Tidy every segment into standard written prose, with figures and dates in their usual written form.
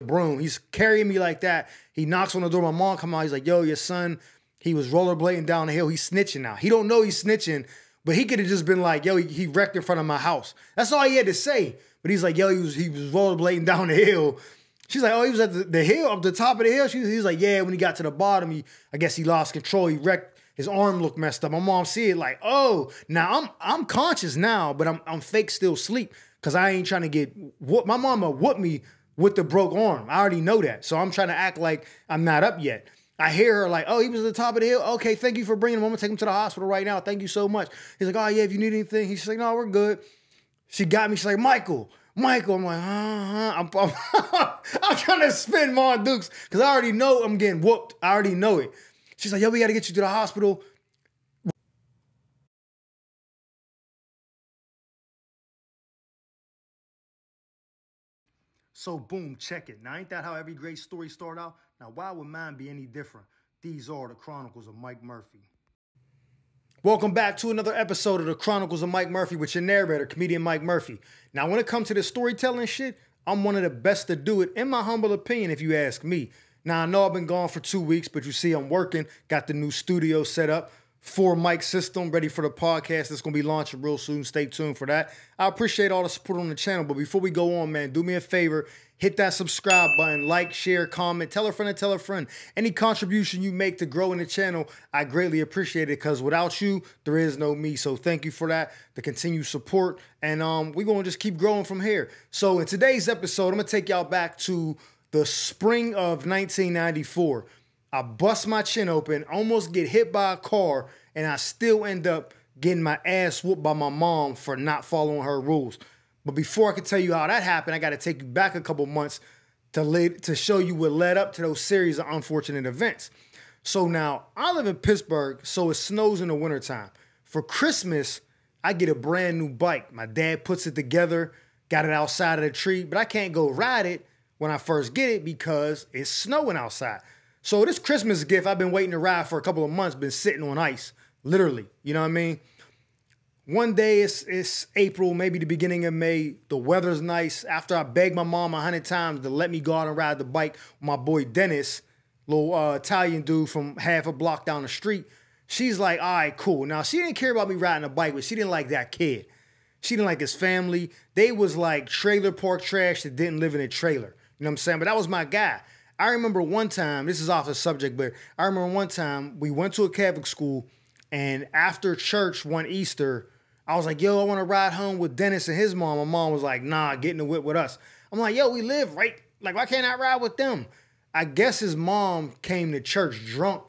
broom. He's carrying me like that. He knocks on the door. My mom come out. He's like, yo, your son, he was rollerblading down the hill. He's snitching now. He don't know he's snitching, but he could have just been like, yo, he wrecked in front of my house. That's all he had to say. But he's like, yo, he was rollerblading down the hill. She's like, oh, he was at the hill, up the top of the hill. He's like, yeah, when he got to the bottom, I guess he lost control. He wrecked. His arm looked messed up. My mom see it like, oh, now I'm conscious now, but I'm fake still asleep because I ain't trying to get whooped. My mama whooped me with the broke arm. I already know that. So I'm trying to act like I'm not up yet. I hear her like, oh, he was at the top of the hill. Okay, thank you for bringing him. I'm going to take him to the hospital right now. Thank you so much. He's like, oh, yeah, if you need anything. He's like, no, we're good. She got me. She's like, Michael. I'm like, I'm trying to spin Mon Dukes because I already know I'm getting whooped. I already know it. She's like, yo, we got to get you to the hospital. So boom, check it. Now, ain't that how every great story start out? Now, why would mine be any different? These are the Chronicles of Mike Murphy. Welcome back to another episode of the Chronicles of Mike Murphy with your narrator, comedian Mike Murphy. Now, when it comes to the storytelling shit, I'm one of the best to do it, in my humble opinion, if you ask me. Now, I know I've been gone for 2 weeks, but you see I'm working, got the new studio set up, 4-mic system ready for the podcast that's going to be launching real soon. Stay tuned for that. I appreciate all the support on the channel, but before we go on, man, do me a favor. Hit that subscribe button, like, share, comment, tell a friend and tell a friend. Any contribution you make to growing the channel, I greatly appreciate it because without you, there is no me. So thank you for that, the continued support. And we're going to just keep growing from here. So in today's episode, I'm going to take y'all back to the spring of 1994. I bust my chin open, almost get hit by a car, and I still end up getting my ass whooped by my mom for not following her rules. But before I can tell you how that happened, I got to take you back a couple months to show you what led up to those series of unfortunate events. So now, I live in Pittsburgh, so it snows in the wintertime. For Christmas, I get a brand new bike. My dad puts it together, got it outside of the tree, but I can't go ride it when I first get it because it's snowing outside. So this Christmas gift I've been waiting to ride for a couple of months, been sitting on ice, literally, you know what I mean? One day it's April, maybe the beginning of May. The weather's nice. After I begged my mom 100 times to let me go out and ride the bike with my boy Dennis, little Italian dude from half a block down the street, she's like, all right, cool. Now, she didn't care about me riding a bike, but she didn't like that kid. She didn't like his family. They was like trailer park trash that didn't live in a trailer. You know what I'm saying? But that was my guy. I remember one time, this is off the subject, but I remember one time we went to a Catholic school, and after church one Easter, I was like, yo, I want to ride home with Dennis and his mom. My mom was like, nah, get in the whip with us. I'm like, yo, we live right. Like, why can't I ride with them? I guess his mom came to church drunk,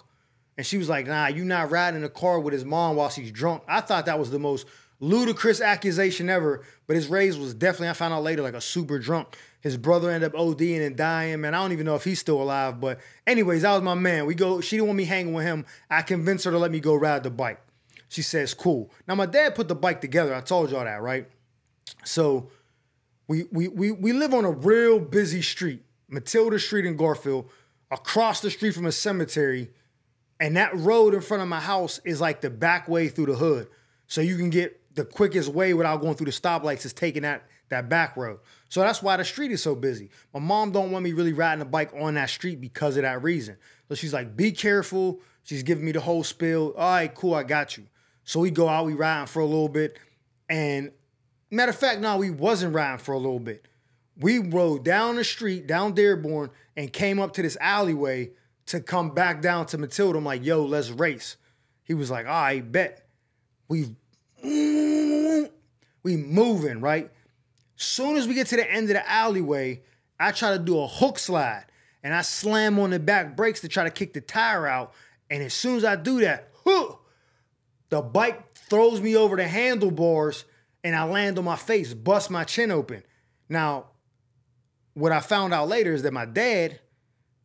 and she was like, nah, you not riding in the car with his mom while she's drunk. I thought that was the most ludicrous accusation ever, but his raise was definitely, I found out later, like a super drunk. His brother ended up ODing and dying, man. I don't even know if he's still alive, but anyways, that was my man. She didn't want me hanging with him. I convinced her to let me go ride the bike. She says, cool. Now, my dad put the bike together. I told y'all that, right? So we live on a real busy street, Matilda Street in Garfield, across the street from a cemetery, and that road in front of my house is like the back way through the hood. So you can get the quickest way without going through the stoplights is taking that back road. So that's why the street is so busy. My mom don't want me really riding a bike on that street because of that reason. So she's like, be careful. She's giving me the whole spiel. All right, cool, I got you. So we go out, we riding for a little bit. And matter of fact, no, we wasn't riding for a little bit. We rode down the street, down Dearborn, and came up to this alleyway to come back down to Matilda. I'm like, yo, let's race. He was like, all right, bet. We moving, right? Soon as we get to the end of the alleyway, I try to do a hook slide. And I slam on the back brakes to try to kick the tire out. And as soon as I do that, the bike throws me over the handlebars and I land on my face, bust my chin open. Now, what I found out later is that my dad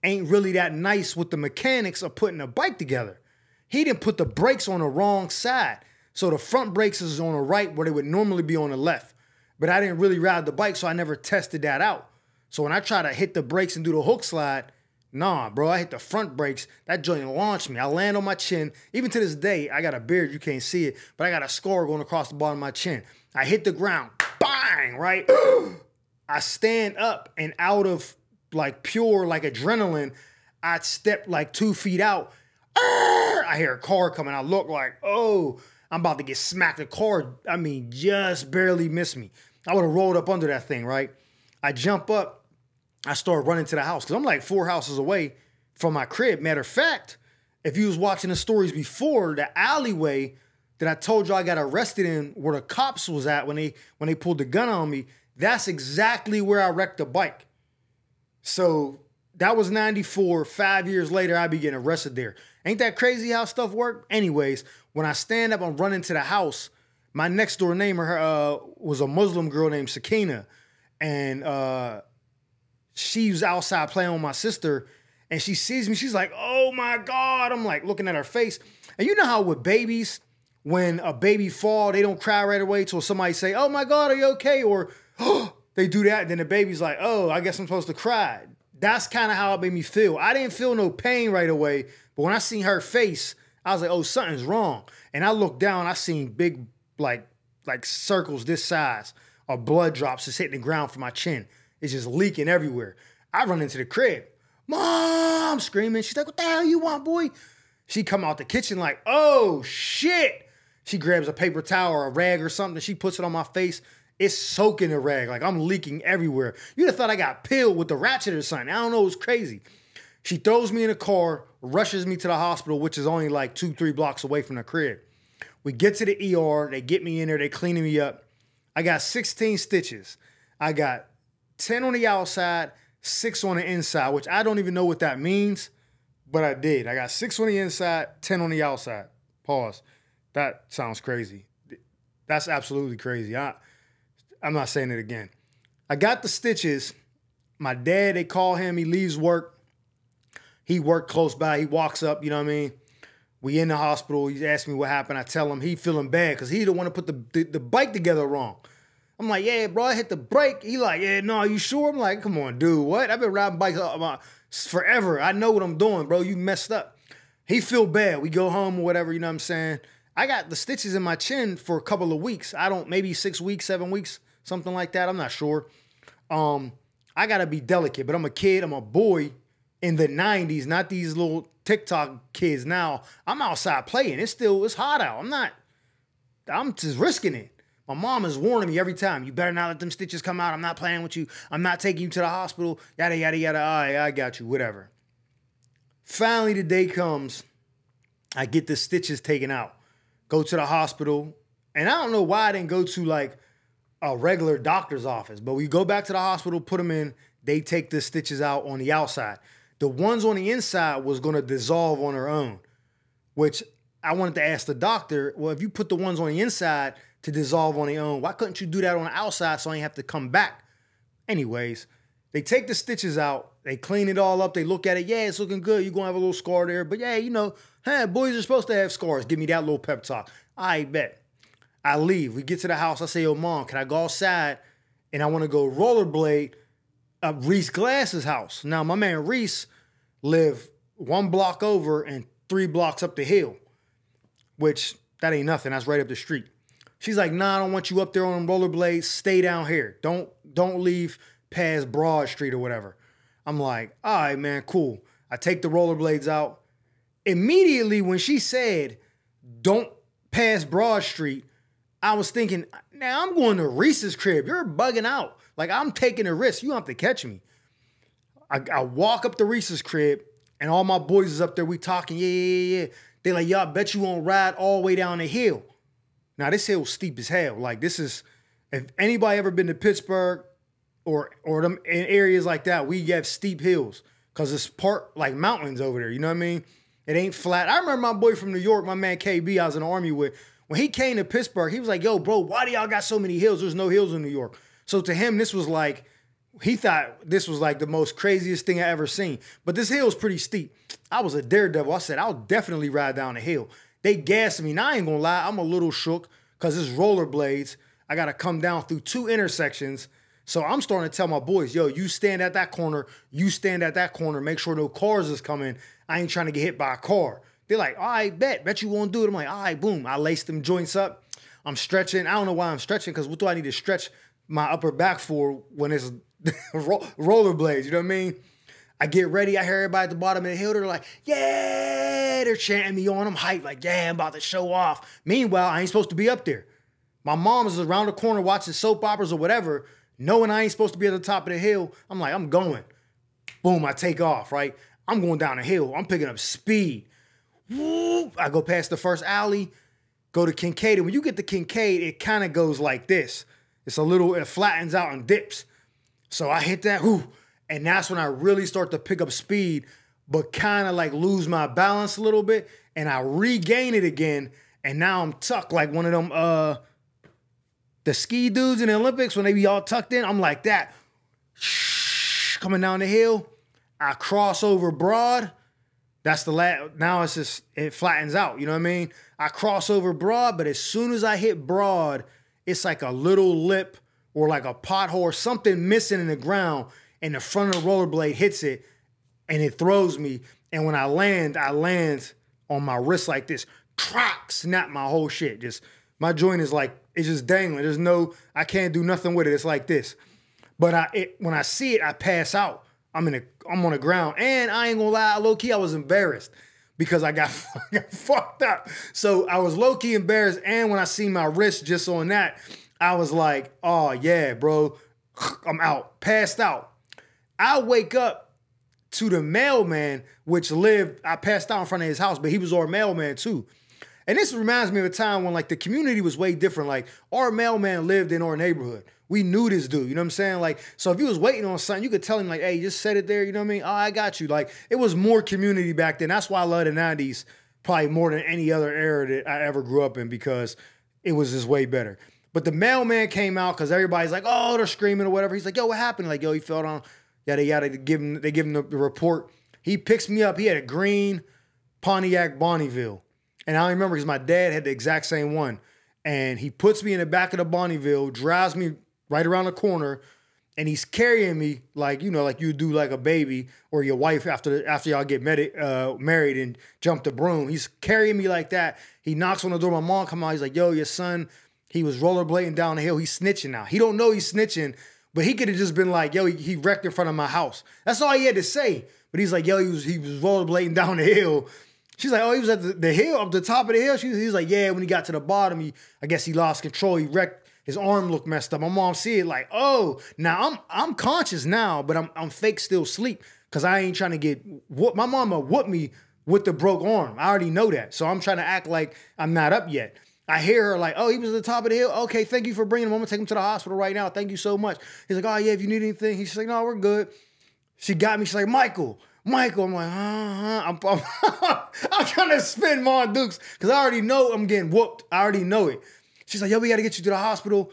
ain't really that nice with the mechanics of putting a bike together. He didn't put the brakes on the wrong side. So the front brakes is on the right where they would normally be on the left. But I didn't really ride the bike, so I never tested that out. So when I try to hit the brakes and do the hook slide, nah, bro, I hit the front brakes. That joint launched me. I land on my chin. Even to this day, I got a beard. You can't see it, but I got a scar going across the bottom of my chin. I hit the ground. Bang, right? I stand up, and out of like pure, like adrenaline, I stepped like 2 feet out. I hear a car coming. I look like, oh, I'm about to get smacked. The car, I mean, just barely missed me. I would have rolled up under that thing, right? I jump up. I start running to the house because I'm like 4 houses away from my crib. Matter of fact, if you was watching the stories before, the alleyway that I told you I got arrested in where the cops was at when they pulled the gun on me, that's exactly where I wrecked the bike. So that was 94. 5 years later, I be getting arrested there. Ain't that crazy how stuff work? Anyways, when I stand up, I'm running to the house. My next door neighbor was a Muslim girl named Sakina. And she was outside playing with my sister. And she sees me. She's like, oh my God. I'm like looking at her face. And you know how with babies, when a baby fall, they don't cry right away till somebody say, oh my God, are you okay? Or they do that. And then the baby's like, oh, I guess I'm supposed to cry. That's kind of how it made me feel. I didn't feel no pain right away. But when I seen her face, I was like, oh, something's wrong. And I looked down, I seen big, like circles this size of blood drops just hitting the ground from my chin. It's just leaking everywhere. I run into the crib. Mom, screaming. She's like, what the hell you want, boy? She come out the kitchen like, oh, shit. She grabs a paper towel or a rag or something. She puts it on my face. It's soaking the rag. Like, I'm leaking everywhere. You'd have thought I got peeled with the ratchet or something. I don't know. It was crazy. She throws me in a car, rushes me to the hospital, which is only like 2-3 blocks away from the crib. We get to the ER. They get me in there. They cleaning me up. I got 16 stitches. I got 10 on the outside, 6 on the inside, which I don't even know what that means, but I did. I got 6 on the inside, 10 on the outside. Pause. That sounds crazy. That's absolutely crazy. I'm not saying it again. I got the stitches. My dad, they call him. He leaves work. He worked close by. He walks up, you know what I mean? We in the hospital. He asked me what happened. I tell him he feeling bad because he don't want to put the bike together wrong. I'm like, yeah, bro, I hit the brake. He like, yeah, no, you sure? I'm like, come on, dude, what? I've been riding bikes forever. I know what I'm doing, bro. You messed up. He feel bad. We go home or whatever, you know what I'm saying? I got the stitches in my chin for a couple of weeks. Maybe 6 weeks, 7 weeks, something like that. I'm not sure. I got to be delicate, but I'm a kid. I'm a boy in the 90s, not these little TikTok kids now. I'm outside playing. It's hot out. I'm just risking it. My mom is warning me every time, you better not let them stitches come out. I'm not playing with you. I'm not taking you to the hospital. Yada, yada, yada. All right, I got you, whatever. Finally, the day comes. I get the stitches taken out. Go to the hospital. And I don't know why I didn't go to like a regular doctor's office. But we go back to the hospital, put them in. They take the stitches out on the outside. The ones on the inside was going to dissolve on their own, which I wanted to ask the doctor, well, if you put the ones on the inside to dissolve on their own, why couldn't you do that on the outside so I ain't have to come back? Anyways, they take the stitches out. They clean it all up. They look at it. Yeah, it's looking good. You're going to have a little scar there. But yeah, you know, hey, boys are supposed to have scars. Give me that little pep talk. I bet. I leave. We get to the house. I say, yo, Mom, can I go outside? And I want to go rollerblade at Reese Glass's house. Now, my man Reese lived 1 block over and 3 blocks up the hill, which that ain't nothing. That's right up the street. She's like, nah, I don't want you up there on rollerblades. Stay down here. Don't leave past Broad Street or whatever. I'm like, all right, man, cool. I take the rollerblades out. Immediately when she said, don't pass Broad Street, I was thinking, now I'm going to Reese's crib. You're bugging out. Like, I'm taking a risk. You don't have to catch me. I walk up to Reese's crib, and all my boys is up there. We talking, yeah. They like, y'all bet you won't ride all the way down the hill. Now, this hill's steep as hell. Like, this is, if anybody ever been to Pittsburgh or them in areas like that, we have steep hills because it's part like mountains over there. You know what I mean? It ain't flat. I remember my boy from New York, my man KB, I was in the Army with. When he came to Pittsburgh, he was like, yo, bro, why do y'all got so many hills? There's no hills in New York. So to him, this was like, he thought this was like the most craziest thing I ever seen. But this hill is pretty steep. I was a daredevil. I said, I'll definitely ride down the hill. They gassed me. Now, I ain't gonna lie, I'm a little shook because it's rollerblades. I got to come down through 2 intersections. So I'm starting to tell my boys, yo, you stand at that corner. You stand at that corner. Make sure no cars is coming. I ain't trying to get hit by a car. They're like, all right, bet you won't do it. I'm like, all right, boom. I lace them joints up. I'm stretching. I don't know why I'm stretching because what do I need to stretch my upper back for when it's rollerblades, you know what I mean? I get ready, I hear everybody at the bottom of the hill, they're like, yeah, they're chanting me on, I'm hyped, like, yeah, I'm about to show off. Meanwhile, I ain't supposed to be up there. My mom is around the corner watching soap operas or whatever, knowing I ain't supposed to be at the top of the hill. I'm like, I'm going. Boom, I take off, right? I'm going down the hill, I'm picking up speed. Whoop, I go past the first alley, go to Kincaid. And when you get to Kincaid, it kind of goes like this. It flattens out and dips. So I hit that, whoo, and that's when I really start to pick up speed, but kind of like lose my balance a little bit, and I regain it again, and now I'm tucked like one of them, the ski dudes in the Olympics when they be all tucked in. I'm like that, coming down the hill. I cross over Broad. That's the last, now it's just, it flattens out, you know what I mean? I cross over Broad, but as soon as I hit Broad, it's like a little lip or like a pothole or something missing in the ground, and the front of the rollerblade hits it, and it throws me. And when I land on my wrist like this, crack, snap my whole shit. Just, my joint is like, it's just dangling. I can't do nothing with it. It's like this. But when I see it, I pass out. I'm on the ground. And I ain't gonna lie, low-key, I was embarrassed because I got fucked up. So I was low-key embarrassed. And when I see my wrist just on that, I was like, oh yeah, bro, I'm out, passed out. I wake up to the mailman, I passed out in front of his house, but he was our mailman too. And this reminds me of a time when like the community was way different. Like our mailman lived in our neighborhood. We knew this dude, you know what I'm saying? Like, so if you was waiting on something, you could tell him like, hey, just set it there, you know what I mean? Oh, I got you. Like, it was more community back then. That's why I love the 90s probably more than any other era that I ever grew up in, because it was just way better. But the mailman came out because everybody's like, oh, they're screaming or whatever. He's like, yo, what happened? Like, yo, he fell down. Yeah, they give him the report. He picks me up. He had a green Pontiac Bonneville. And I remember because my dad had the exact same one. And he puts me in the back of the Bonneville, drives me right around the corner, and he's carrying me like, you know, like you do like a baby or your wife after y'all get married and jump the broom. He's carrying me like that. He knocks on the door. My mom come out. He's like, yo, your son, he was rollerblading down the hill. He's snitching now. He don't know he's snitching, but he could have just been like, yo, he wrecked in front of my house. That's all he had to say. But he's like, yo, he was rollerblading down the hill. She's like, oh, he was at the hill, up the top of the hill. He was like, yeah, when he got to the bottom, I guess he lost control. He wrecked. His arm looked messed up. My mom see it like, oh, now I'm conscious now, but I'm fake still asleep because I ain't trying to get whooped. My mama whooped me with the broke arm. I already know that. So I'm trying to act like I'm not up yet. I hear her like, oh, he was at the top of the hill. Okay, thank you for bringing him. I'm going to take him to the hospital right now. Thank you so much. He's like, oh, yeah, if you need anything. He's like, no, we're good. She got me. She's like, Michael. I'm like, I'm trying to spin Mon Dukes because I already know I'm getting whooped. I already know it. She's like, yo, we got to get you to the hospital.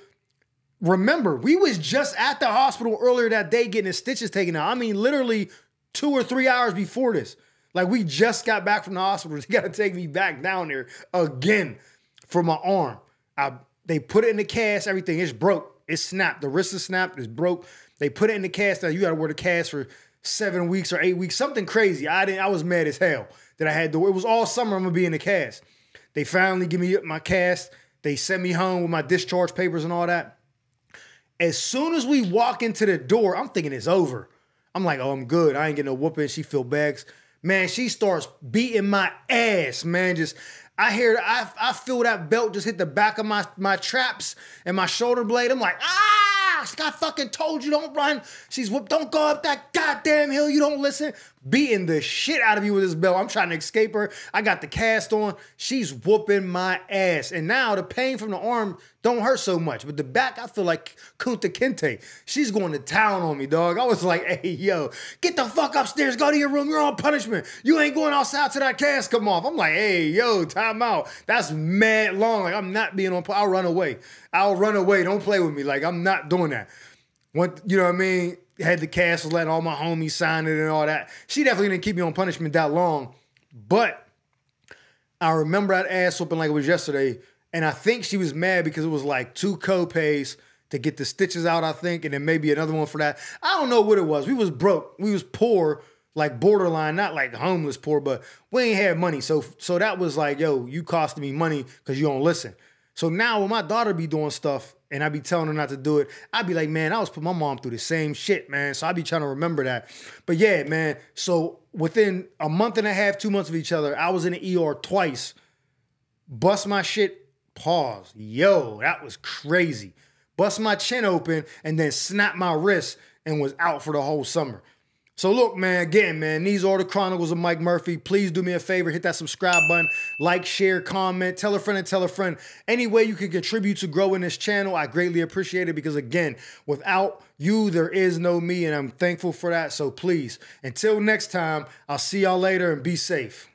Remember, we was just at the hospital earlier that day getting his stitches taken out. I mean, literally 2 or 3 hours before this. Like, we just got back from the hospital. They got to take me back down there again for my arm. They put it in the cast. Everything is broke. It's snapped. The wrist is snapped. It's broke. They put it in the cast. Now you got to wear the cast for 7 weeks or 8 weeks. Something crazy. I was mad as hell that I had to. It was all summer I'm going to be in the cast. They finally give me my cast. They sent me home with my discharge papers and all that. As soon as we walk into the door, I'm thinking it's over. I'm like, oh, I'm good. I ain't getting no whooping. She feel bags. Man, she starts beating my ass, man. I feel that belt just hit the back of my traps and my shoulder blade. I'm like, I fucking told you don't run. She's whooped. Don't go up that goddamn hill. You don't listen. Beating the shit out of me with this belt. I'm trying to escape her. I got the cast on. She's whooping my ass. And now the pain from the arm don't hurt so much. But the back, I feel like Kunta Kinte. She's going to town on me, dog. I was like, hey, yo, get the fuck upstairs. Go to your room. You're on punishment. You ain't going outside till that cast come off. I'm like, hey, yo, time out. That's mad long. Like, I'm not being on. I'll run away. Don't play with me. Like, I'm not doing that. You know what I mean? Had the cast, letting all my homies sign it and all that. She definitely didn't keep me on punishment that long. But I remember that ass whooping like it was yesterday. And I think she was mad because it was like 2 co-pays to get the stitches out, I think. And then maybe another one for that. I don't know what it was. We was broke. We was poor, like borderline, not like homeless poor, but we ain't had money. So that was like, yo, you costing me money because you don't listen. So now when my daughter be doing stuff and I be telling her not to do it, I'd be like, man, I was putting my mom through the same shit, man. So I be trying to remember that. But yeah, man, so within a month and a half, 2 months of each other, I was in the ER twice. Bust my shit, pause. Yo, that was crazy. Bust my chin open and then snap my wrist and was out for the whole summer. So look, man, again, man, these are the Chronicles of Mike Murphy. Please do me a favor, hit that subscribe button, like, share, comment, tell a friend and tell a friend. Any way you can contribute to growing this channel, I greatly appreciate it because, again, without you, there is no me, and I'm thankful for that. So please, until next time, I'll see y'all later and be safe.